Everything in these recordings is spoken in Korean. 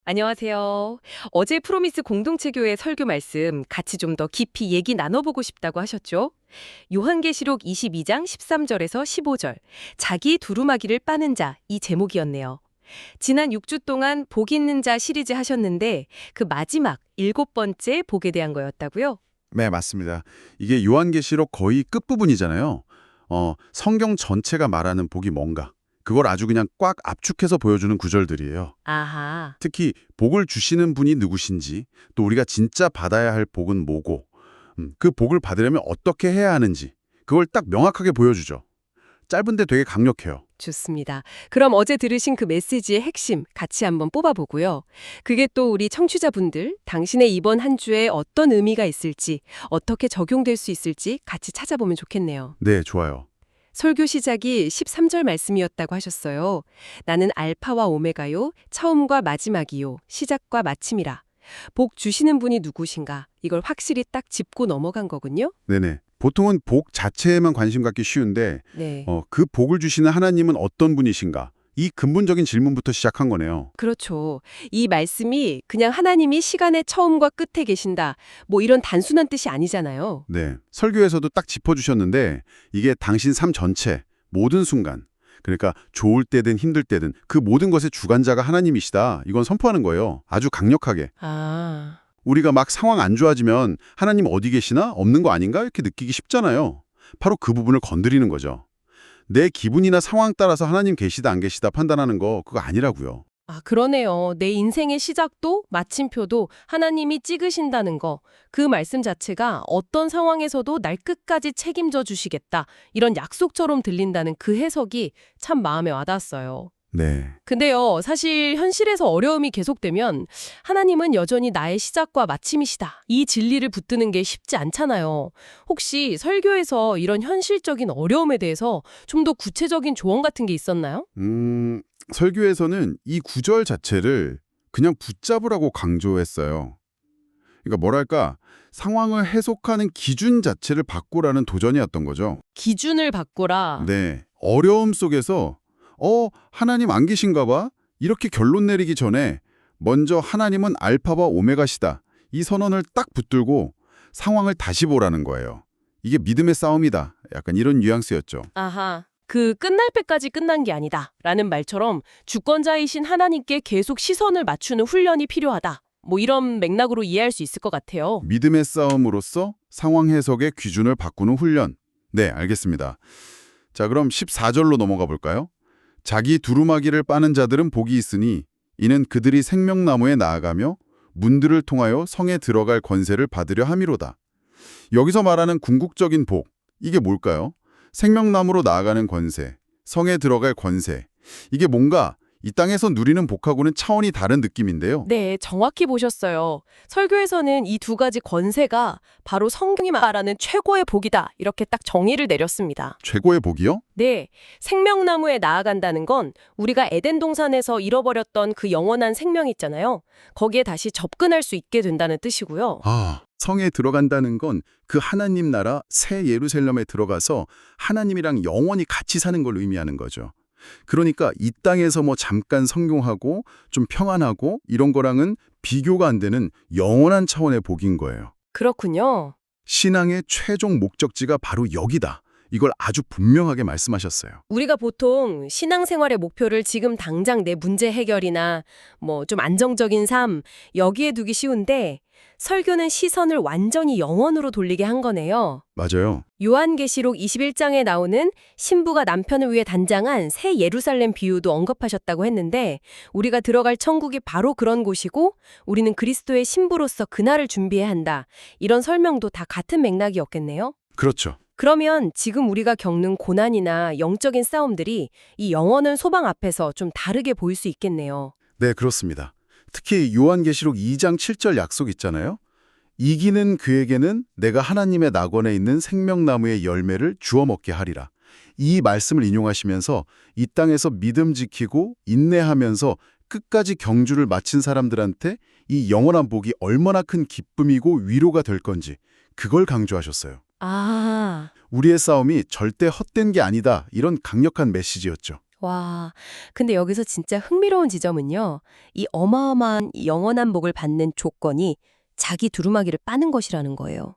안녕하세요. 어제 프로미스 공동체교회 설교 말씀 같이 좀 더 깊이 얘기 나눠보고 싶다고 하셨죠? 요한계시록 22장 13절에서 15절, 자기 두루마기를 빠는 자, 이 제목이었네요. 지난 6주 동안 복 있는 자 시리즈 하셨는데 그 마지막 7번째 복에 대한 거였다고요? 네, 맞습니다. 이게 요한계시록 거의 끝부분이잖아요. 성경 전체가 말하는 복이 뭔가. 그걸 아주 그냥 꽉 압축해서 보여주는 구절들이에요. 아하. 특히 복을 주시는 분이 누구신지, 또 우리가 진짜 받아야 할 복은 뭐고, 그 복을 받으려면 어떻게 해야 하는지, 그걸 딱 명확하게 보여주죠. 짧은데 되게 강력해요. 좋습니다. 그럼 어제 들으신 그 메시지의 핵심 같이 한번 뽑아보고요. 그게 또 우리 청취자분들, 당신의 이번 한 주에 어떤 의미가 있을지, 어떻게 적용될 수 있을지 같이 찾아보면 좋겠네요. 네, 좋아요. 설교 시작이 13절 말씀이었다고 하셨어요. 나는 알파와 오메가요, 처음과 마지막이요, 시작과 마침이라. 복 주시는 분이 누구신가? 이걸 확실히 딱 짚고 넘어간 거군요. 네네. 보통은 복 자체에만 관심 갖기 쉬운데, 네. 그 복을 주시는 하나님은 어떤 분이신가? 이 근본적인 질문부터 시작한 거네요. 그렇죠. 이 말씀이 그냥 하나님이 시간의 처음과 끝에 계신다, 뭐 이런 단순한 뜻이 아니잖아요. 네. 설교에서도 딱 짚어주셨는데 이게 당신 삶 전체, 모든 순간, 그러니까 좋을 때든 힘들 때든 그 모든 것의 주관자가 하나님이시다. 이건 선포하는 거예요. 아주 강력하게. 아, 우리가 막 상황 안 좋아지면 하나님 어디 계시나? 없는 거 아닌가? 이렇게 느끼기 쉽잖아요. 바로 그 부분을 건드리는 거죠. 내 기분이나 상황 따라서 하나님 계시다 안 계시다 판단하는 거 그거 아니라고요. 그러네요. 내 인생의 시작도 마침표도 하나님이 찍으신다는 거. 그 말씀 자체가 어떤 상황에서도 날 끝까지 책임져 주시겠다. 이런 약속처럼 들린다는 그 해석이 참 마음에 와닿았어요. 네. 근데요, 사실 현실에서 어려움이 계속되면 하나님은 여전히 나의 시작과 마침이시다. 이 진리를 붙드는 게 쉽지 않잖아요. 혹시 설교에서 이런 현실적인 어려움에 대해서 좀 더 구체적인 조언 같은 게 있었나요? 설교에서는 이 구절 자체를 그냥 붙잡으라고 강조했어요. 그러니까 뭐랄까 상황을 해석하는 기준 자체를 바꾸라는 도전이었던 거죠. 기준을 바꾸라. 네. 어려움 속에서 하나님 안 계신가 봐? 이렇게 결론 내리기 전에 먼저 하나님은 알파와 오메가시다. 이 선언을 딱 붙들고 상황을 다시 보라는 거예요. 이게 믿음의 싸움이다. 약간 이런 뉘앙스였죠. 아하. 그 끝날 때까지 끝난 게 아니다. 라는 말처럼 주권자이신 하나님께 계속 시선을 맞추는 훈련이 필요하다. 뭐 이런 맥락으로 이해할 수 있을 것 같아요. 믿음의 싸움으로서 상황 해석의 기준을 바꾸는 훈련. 네, 알겠습니다. 자, 그럼 14절로 넘어가 볼까요? 자기 두루마기를 빠는 자들은 복이 있으니 이는 그들이 생명나무에 나아가며 문들을 통하여 성에 들어갈 권세를 받으려 함이로다. 여기서 말하는 궁극적인 복, 이게 뭘까요? 생명나무로 나아가는 권세, 성에 들어갈 권세. 이게 뭔가 이 땅에서 누리는 복하고는 차원이 다른 느낌인데요. 네, 정확히 보셨어요. 설교에서는 이 두 가지 권세가 바로 성경이 말하는 최고의 복이다. 이렇게 딱 정의를 내렸습니다. 최고의 복이요? 네, 생명나무에 나아간다는 건 우리가 에덴 동산에서 잃어버렸던 그 영원한 생명 있잖아요. 거기에 다시 접근할 수 있게 된다는 뜻이고요. 성에 들어간다는 건 그 하나님 나라 새 예루살렘에 들어가서 하나님이랑 영원히 같이 사는 걸 의미하는 거죠. 그러니까 이 땅에서 뭐 잠깐 성공하고 좀 평안하고 이런 거랑은 비교가 안 되는 영원한 차원의 복인 거예요. 그렇군요. 신앙의 최종 목적지가 바로 여기다. 이걸 아주 분명하게 말씀하셨어요. 우리가 보통 신앙생활의 목표를 지금 당장 내 문제 해결이나 뭐 좀 안정적인 삶 여기에 두기 쉬운데 설교는 시선을 완전히 영원으로 돌리게 한 거네요. 맞아요. 요한계시록 21장에 나오는 신부가 남편을 위해 단장한 새 예루살렘 비유도 언급하셨다고 했는데 우리가 들어갈 천국이 바로 그런 곳이고 우리는 그리스도의 신부로서 그날을 준비해야 한다. 이런 설명도 다 같은 맥락이었겠네요. 그렇죠. 그러면 지금 우리가 겪는 고난이나 영적인 싸움들이 이 영원한 소망 앞에서 좀 다르게 보일 수 있겠네요. 네, 그렇습니다. 특히 요한계시록 2장 7절 약속 있잖아요. 이기는 그에게는 내가 하나님의 낙원에 있는 생명나무의 열매를 주워 먹게 하리라. 이 말씀을 인용하시면서 이 땅에서 믿음 지키고 인내하면서 끝까지 경주를 마친 사람들한테 이 영원한 복이 얼마나 큰 기쁨이고 위로가 될 건지 그걸 강조하셨어요. 아, 우리의 싸움이 절대 헛된 게 아니다. 이런 강력한 메시지였죠. 와, 근데 여기서 진짜 흥미로운 지점은요. 이 어마어마한 영원한 복을 받는 조건이 자기 두루마기를 빠는 것이라는 거예요.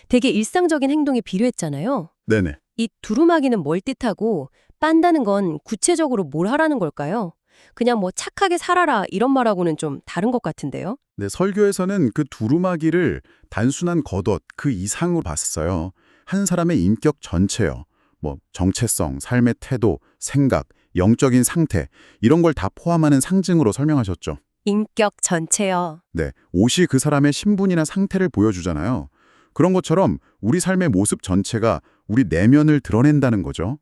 되게 일상적인 행동에 비례했잖아요. 네네. 이 두루마기는 뭘 뜻하고 빤다는 건 구체적으로 뭘 하라는 걸까요? 그냥 뭐 착하게 살아라 이런 말하고는 좀 다른 것 같은데요. 네, 설교에서는 그 두루마기를 단순한 겉옷 그 이상으로 봤어요. 한 사람의 인격 전체요. 뭐 정체성, 삶의 태도, 생각, 영적인 상태 이런 걸 다 포함하는 상징으로 설명하셨죠. 인격 전체요. 네, 옷이 그 사람의 신분이나 상태를 보여주잖아요. 그런 것처럼 우리 삶의 모습 전체가 우리 내면을 드러낸다는 거죠.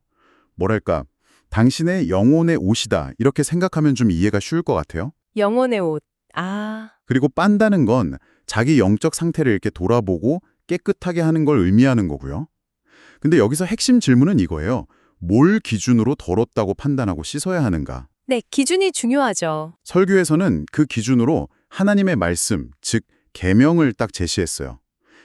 뭐랄까, 당신의 영혼의 옷이다 이렇게 생각하면 좀 이해가 쉬울 것 같아요. 영혼의 옷. 아, 그리고 빤다는 건 자기 영적 상태를 이렇게 돌아보고 깨끗하게 하는 걸 의미하는 거고요. 근데 여기서 핵심 질문은 이거예요. 뭘 기준으로 더럽다고 판단하고 씻어야 하는가? 네, 기준이 중요하죠. 설교에서는 그 기준으로 하나님의 말씀, 즉 계명을 딱 제시했어요.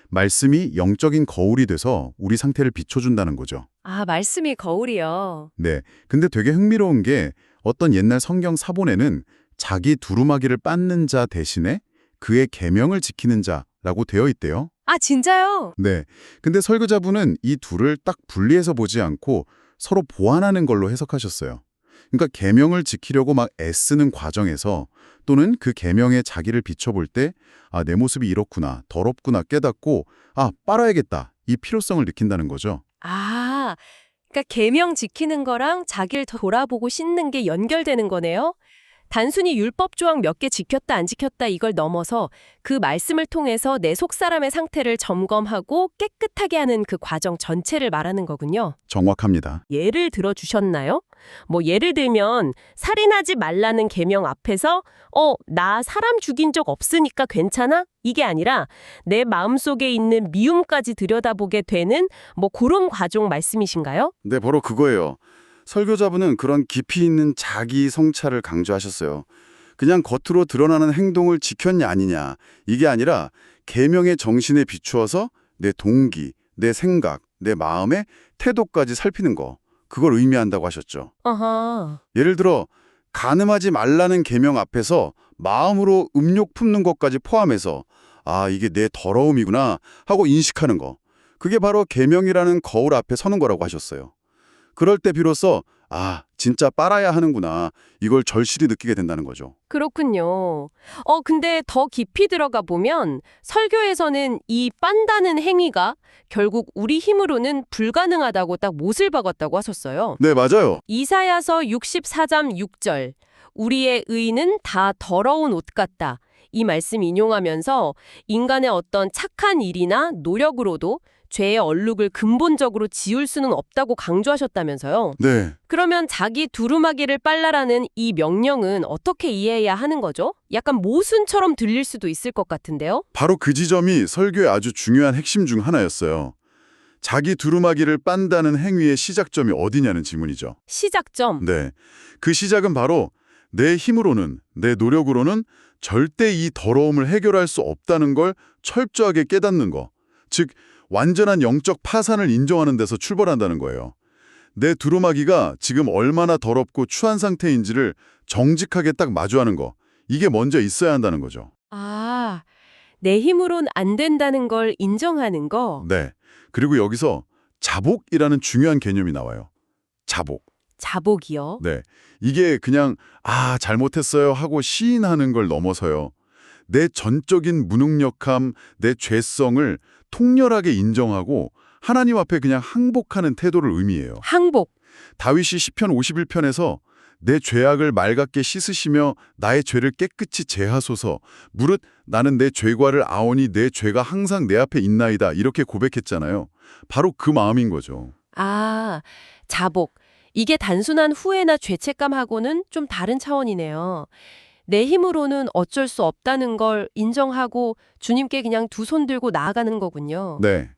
말씀이 영적인 거울이 돼서 우리 상태를 비춰준다는 거죠. 아, 말씀이 거울이요. 네. 근데 되게 흥미로운 게 어떤 옛날 성경 사본에는 자기 두루마기를 빻는 자 대신에 그의 계명을 지키는 자라고 되어 있대요. 아, 진짜요? 네. 근데 설교자분은 이 둘을 딱 분리해서 보지 않고 서로 보완하는 걸로 해석하셨어요. 그러니까 계명을 지키려고 막 애쓰는 과정에서 또는 그 계명에 자기를 비춰볼 때 아, 내 모습이 이렇구나, 더럽구나 깨닫고 아, 빨아야겠다. 이 필요성을 느낀다는 거죠. 아, 그러니까 계명 지키는 거랑 자기를 돌아보고 씻는 게 연결되는 거네요. 단순히 율법 조항 몇 개 지켰다 안 지켰다 이걸 넘어서 그 말씀을 통해서 내 속사람의 상태를 점검하고 깨끗하게 하는 그 과정 전체를 말하는 거군요. 정확합니다. 예를 들어 주셨나요? 뭐 예를 들면 살인하지 말라는 계명 앞에서 나 사람 죽인 적 없으니까 괜찮아? 이게 아니라 내 마음속에 있는 미움까지 들여다보게 되는 뭐 그런 과정 말씀이신가요? 네, 바로 그거예요. 설교자분은 그런 깊이 있는 자기 성찰을 강조하셨어요. 그냥 겉으로 드러나는 행동을 지켰냐 아니냐 이게 아니라 계명의 정신에 비추어서 내 동기, 내 생각, 내 마음의 태도까지 살피는 거 그걸 의미한다고 하셨죠. 아하. 예를 들어 간음하지 말라는 계명 앞에서 마음으로 음욕 품는 것까지 포함해서 아 이게 내 더러움이구나 하고 인식하는 거 그게 바로 계명이라는 거울 앞에 서는 거라고 하셨어요. 그럴 때 비로소 아 진짜 빨아야 하는구나 이걸 절실히 느끼게 된다는 거죠. 그렇군요. 근데 더 깊이 들어가 보면 설교에서는 이 빤다는 행위가 결국 우리 힘으로는 불가능하다고 딱 못을 박았다고 하셨어요. 네 맞아요. 이사야서 64장 6절 우리의 의는 다 더러운 옷 같다. 이 말씀 인용하면서 인간의 어떤 착한 일이나 노력으로도 죄의 얼룩을 근본적으로 지울 수는 없다고 강조하셨다면서요. 네. 그러면 자기 두루마기를 빨라라는 이 명령은 어떻게 이해해야 하는 거죠? 약간 모순처럼 들릴 수도 있을 것 같은데요. 바로 그 지점이 설교의 아주 중요한 핵심 중 하나였어요. 자기 두루마기를 빤다는 행위의 시작점이 어디냐는 질문이죠. 시작점. 네. 그 시작은 바로 내 힘으로는, 내 노력으로는 절대 이 더러움을 해결할 수 없다는 걸 철저하게 깨닫는 거. 즉, 완전한 영적 파산을 인정하는 데서 출발한다는 거예요. 내 두루마기가 지금 얼마나 더럽고 추한 상태인지를 정직하게 딱 마주하는 거. 이게 먼저 있어야 한다는 거죠. 아, 내 힘으론 안 된다는 걸 인정하는 거. 네. 그리고 여기서 자복이라는 중요한 개념이 나와요. 자복. 자복이요. 네. 이게 그냥 아, 잘못했어요 하고 시인하는 걸 넘어서요. 내 전적인 무능력함, 내 죄성을 통렬하게 인정하고 하나님 앞에 그냥 항복하는 태도를 의미해요. 항복. 다윗이 시편 51편에서 내 죄악을 맑게 씻으시며 나의 죄를 깨끗이 제하소서 무릇 나는 내 죄과를 아오니 내 죄가 항상 내 앞에 있나이다 이렇게 고백했잖아요. 바로 그 마음인 거죠. 아, 자복. 이게 단순한 후회나 죄책감하고는 좀 다른 차원이네요. 내 힘으로는 어쩔 수 없다는 걸 인정하고 주님께 그냥 두 손 들고 나아가는 거군요. 네.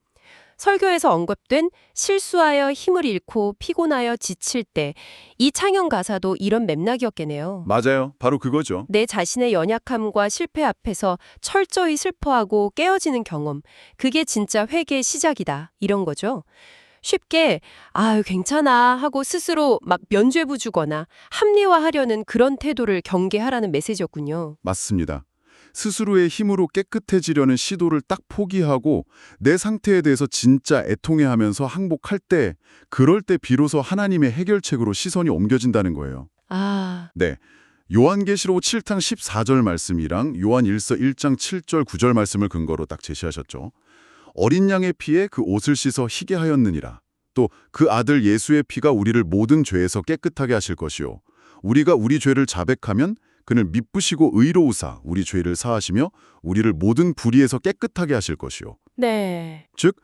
설교에서 언급된 실수하여 힘을 잃고 피곤하여 지칠 때 이 찬양 가사도 이런 맥락이었겠네요. 맞아요. 바로 그거죠. 내 자신의 연약함과 실패 앞에서 철저히 슬퍼하고 깨어지는 경험, 그게 진짜 회개의 시작이다. 이런 거죠. 쉽게 아유 괜찮아 하고 스스로 막 면죄부 주거나 합리화하려는 그런 태도를 경계하라는 메시지였군요. 맞습니다. 스스로의 힘으로 깨끗해지려는 시도를 딱 포기하고 내 상태에 대해서 진짜 애통해하면서 항복할 때, 그럴 때 비로소 하나님의 해결책으로 시선이 옮겨진다는 거예요. 아, 네. 요한계시록 7장 14절 말씀이랑 요한일서 1장 7절 9절 말씀을 근거로 딱 제시하셨죠. 어린 양의 피에 그 옷을 씻어 희게 하였느니라. 또 그 아들 예수의 피가 우리를 모든 죄에서 깨끗하게 하실 것이요. 우리가 우리 죄를 자백하면 그는 미쁘시고 의로우사 우리 죄를 사하시며 우리를 모든 불의에서 깨끗하게 하실 것이요. 네. 즉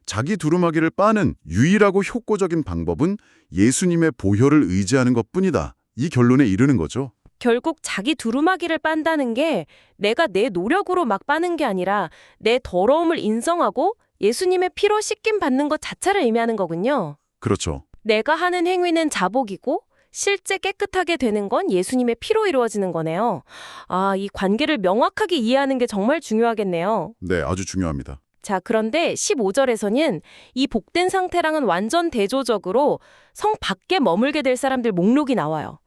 자기 두루마기를 빠는 유일하고 효과적인 방법은 예수님의 보혈을 의지하는 것뿐이다. 이 결론에 이르는 거죠. 결국 자기 두루마기를 빤다는 게 내가 내 노력으로 막 빠는 게 아니라 내 더러움을 인정하고 예수님의 피로 씻김 받는 것 자체를 의미하는 거군요. 그렇죠. 내가 하는 행위는 자복이고 실제 깨끗하게 되는 건 예수님의 피로 이루어지는 거네요. 아, 이 관계를 명확하게 이해하는 게 정말 중요하겠네요. 네, 아주 중요합니다. 자, 그런데 15절에서는 이 복된 상태랑은 완전 대조적으로 성 밖에 머물게 될 사람들 목록이 나와요.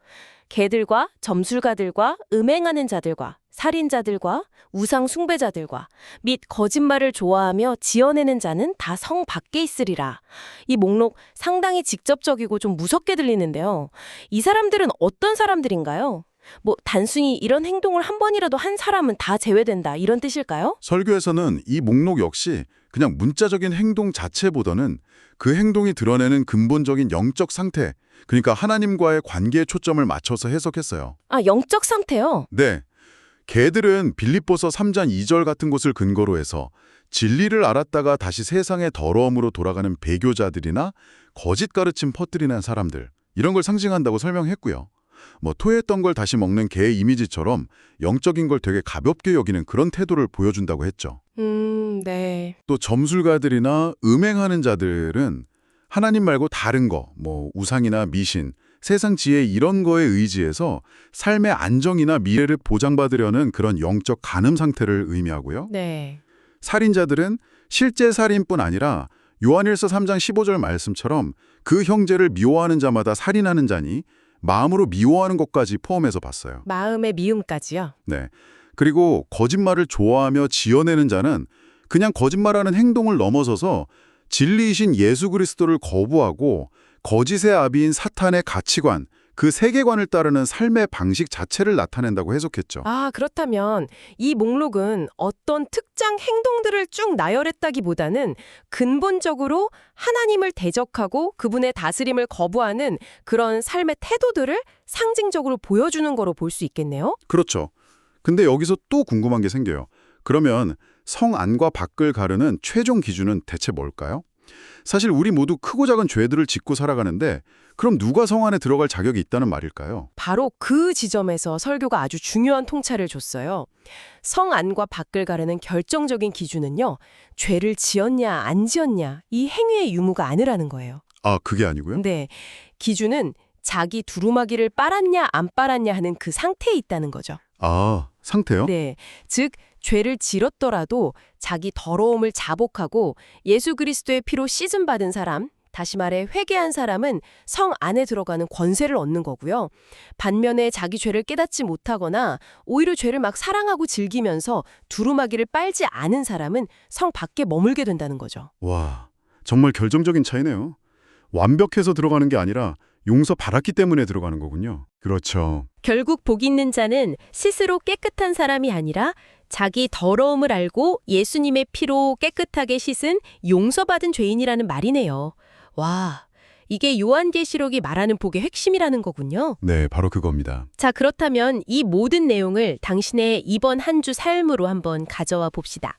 개들과 점술가들과 음행하는 자들과 살인자들과 우상 숭배자들과 및 거짓말을 좋아하며 지어내는 자는 다 성 밖에 있으리라. 이 목록 상당히 직접적이고 좀 무섭게 들리는데요. 이 사람들은 어떤 사람들인가요? 뭐 단순히 이런 행동을 한 번이라도 한 사람은 다 제외된다 이런 뜻일까요? 설교에서는 이 목록 역시 그냥 문자적인 행동 자체보다는 그 행동이 드러내는 근본적인 영적 상태, 그러니까 하나님과의 관계에 초점을 맞춰서 해석했어요. 아, 영적 상태요? 네. 개들은 빌립보서 3장 2절 같은 곳을 근거로 해서 진리를 알았다가 다시 세상의 더러움으로 돌아가는 배교자들이나 거짓 가르침 퍼뜨리는 사람들, 이런 걸 상징한다고 설명했고요. 뭐 토했던 걸 다시 먹는 개의 이미지처럼 영적인 걸 되게 가볍게 여기는 그런 태도를 보여준다고 했죠. 네. 또 점술가들이나 음행하는 자들은 하나님 말고 다른 거, 뭐 우상이나 미신, 세상 지혜 이런 거에 의지해서 삶의 안정이나 미래를 보장받으려는 그런 영적 간음 상태를 의미하고요. 네. 살인자들은 실제 살인뿐 아니라 요한일서 3장 15절 말씀처럼 그 형제를 미워하는 자마다 살인하는 자니 마음으로 미워하는 것까지 포함해서 봤어요. 마음의 미움까지요? 네. 그리고 거짓말을 좋아하며 지어내는 자는 그냥 거짓말하는 행동을 넘어서서 진리이신 예수 그리스도를 거부하고 거짓의 아비인 사탄의 가치관, 그 세계관을 따르는 삶의 방식 자체를 나타낸다고 해석했죠. 아, 그렇다면 이 목록은 어떤 특정 행동들을 쭉 나열했다기보다는 근본적으로 하나님을 대적하고 그분의 다스림을 거부하는 그런 삶의 태도들을 상징적으로 보여주는 거로 볼 수 있겠네요? 그렇죠. 근데 여기서 또 궁금한 게 생겨요. 그러면 성 안과 밖을 가르는 최종 기준은 대체 뭘까요? 사실 우리 모두 크고 작은 죄들을 짓고 살아가는데 그럼 누가 성 안에 들어갈 자격이 있다는 말일까요? 바로 그 지점에서 설교가 아주 중요한 통찰을 줬어요. 성 안과 밖을 가르는 결정적인 기준은요. 죄를 지었냐 안 지었냐 이 행위의 유무가 아니라는 거예요. 아, 그게 아니고요? 네, 기준은 자기 두루마기를 빨았냐 안 빨았냐 하는 그 상태에 있다는 거죠. 아, 상태요? 네, 즉 죄를 지었더라도 자기 더러움을 자복하고 예수 그리스도의 피로 씻음받은 사람, 다시 말해 회개한 사람은 성 안에 들어가는 권세를 얻는 거고요. 반면에 자기 죄를 깨닫지 못하거나 오히려 죄를 막 사랑하고 즐기면서 두루마기를 빨지 않은 사람은 성 밖에 머물게 된다는 거죠. 와, 정말 결정적인 차이네요. 완벽해서 들어가는 게 아니라 용서 받았기 때문에 들어가는 거군요. 그렇죠. 결국 복 있는 자는 스스로 깨끗한 사람이 아니라 자기 더러움을 알고 예수님의 피로 깨끗하게 씻은 용서받은 죄인이라는 말이네요. 와, 이게 요한계시록이 말하는 복의 핵심이라는 거군요. 네, 바로 그겁니다. 자, 그렇다면 이 모든 내용을 당신의 이번 한 주 삶으로 한번 가져와 봅시다.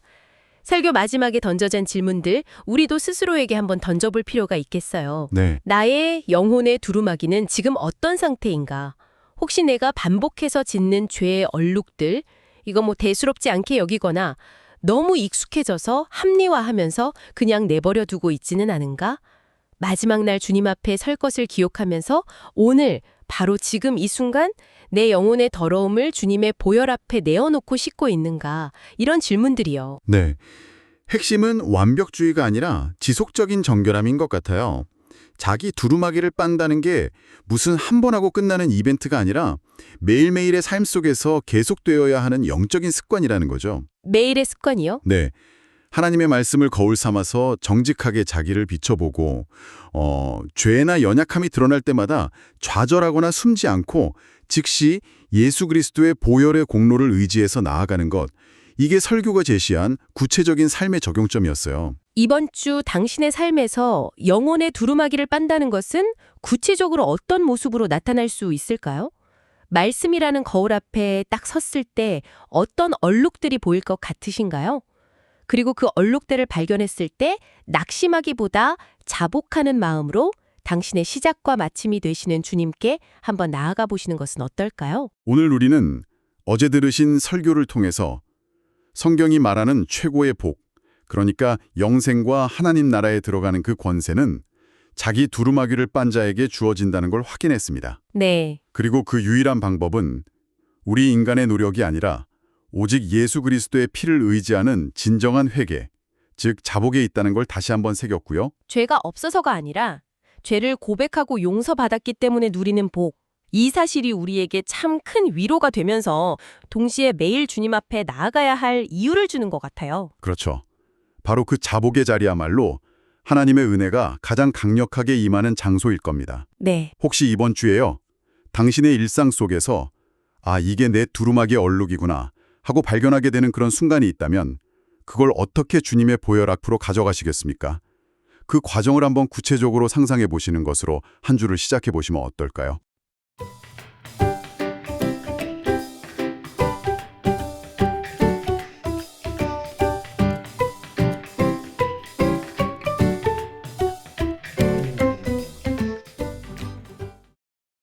설교 마지막에 던져진 질문들 우리도 스스로에게 한번 던져볼 필요가 있겠어요. 네. 나의 영혼의 두루마기는 지금 어떤 상태인가? 혹시 내가 반복해서 짓는 죄의 얼룩들, 이거 뭐 대수롭지 않게 여기거나 너무 익숙해져서 합리화하면서 그냥 내버려 두고 있지는 않은가? 마지막 날 주님 앞에 설 것을 기억하면서 오늘 바로 지금 이 순간 내 영혼의 더러움을 주님의 보혈 앞에 내어놓고 씻고 있는가? 이런 질문들이요. 네. 핵심은 완벽주의가 아니라 지속적인 정결함인 것 같아요. 자기 두루마기를 빤다는 게 무슨 한 번 하고 끝나는 이벤트가 아니라 매일매일의 삶 속에서 계속되어야 하는 영적인 습관이라는 거죠. 매일의 습관이요? 네. 하나님의 말씀을 거울 삼아서 정직하게 자기를 비춰보고 죄나 연약함이 드러날 때마다 좌절하거나 숨지 않고 즉시 예수 그리스도의 보혈의 공로를 의지해서 나아가는 것. 이게 설교가 제시한 구체적인 삶의 적용점이었어요. 이번 주 당신의 삶에서 영혼의 두루마기를 빤다는 것은 구체적으로 어떤 모습으로 나타날 수 있을까요? 말씀이라는 거울 앞에 딱 섰을 때 어떤 얼룩들이 보일 것 같으신가요? 그리고 그 얼룩들을 발견했을 때 낙심하기보다 자복하는 마음으로 당신의 시작과 마침이 되시는 주님께 한번 나아가 보시는 것은 어떨까요? 오늘 우리는 어제 들으신 설교를 통해서 성경이 말하는 최고의 복, 그러니까 영생과 하나님 나라에 들어가는 그 권세는 자기 두루마기를 빤 자에게 주어진다는 걸 확인했습니다. 네. 그리고 그 유일한 방법은 우리 인간의 노력이 아니라 오직 예수 그리스도의 피를 의지하는 진정한 회개, 즉 자복에 있다는 걸 다시 한번 새겼고요. 죄가 없어서가 아니라 죄를 고백하고 용서받았기 때문에 누리는 복. 이 사실이 우리에게 참 큰 위로가 되면서 동시에 매일 주님 앞에 나아가야 할 이유를 주는 것 같아요. 그렇죠. 바로 그 자복의 자리야말로 하나님의 은혜가 가장 강력하게 임하는 장소일 겁니다. 네. 혹시 이번 주에요, 당신의 일상 속에서 아, 이게 내 두루마기의 얼룩이구나 하고 발견하게 되는 그런 순간이 있다면 그걸 어떻게 주님의 보혈 앞으로 가져가시겠습니까? 그 과정을 한번 구체적으로 상상해 보시는 것으로 한 주를 시작해 보시면 어떨까요?